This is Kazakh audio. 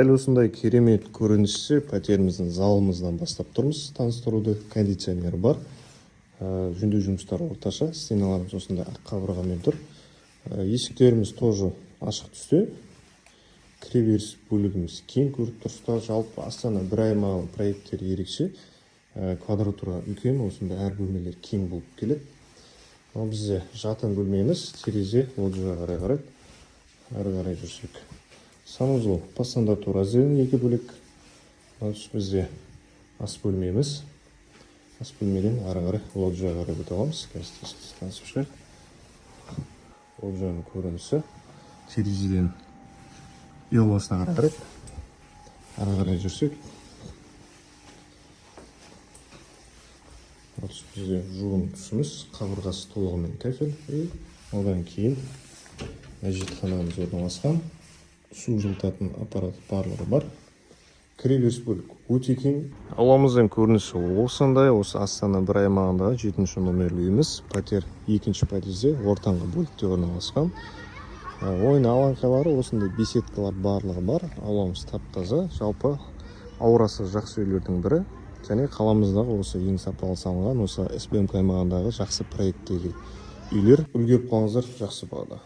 Дәл осындай керемет көрінісі пәтеріміздің залымыздан бастап тұрмыз. Таныстыруды, кондиционер бар. Жөндеу жұмыстары орташа, стеналарымыз осындай ақ қабырғамен тұр. Есіктеріміз тоже ашық түсте. Кіреберіс бөлігіміз кең көріп тұрсыздар. Жалпы Астана бір аймағы проекттері ерекше. Квадратура үлкен, осында әр бөлмелер кең болып келеді. Ал бізде жатын бөлмеміз, терезе лоджияға қарай қарайды. Әрі қарай жүрсек. Санузел по стандарту разделен екі бөлек. Бізде ас бөлмеміз. Ас бөлмеден ары қарай лоджияға қарай өте аламыз. Танысып шығайық. Лоджияның көрінісі. Терезеден үй ауласына қарай қарайды. Ары қарай жүрсек. Бізде жуын тұсымыз, қабырғасы толығымен кафель. Одан кейін әжетханамыз орналасқан. Су жылытатын аппарат барлығы бар. Кіреберіс бөлік өте кең. Ауламыздың көрінісі осындай. Осы Астана бір аймағындағы 7-ші номерлі үйіміз. Пәтер 2-ші подъезде ортаңғы бөлікте орналасқан. Ойын алаңқайлары осындай беседкалар барлығы бар. Ауламыз тап-таза. Жалпы аурасы жақсы үйлердің бірі. Және қаламыздағы осы ең сапалы салынған осы СБМ аймағындағы жақсы проекттегі үйлер үлгеріп қалыңыздар, жақсы бағада.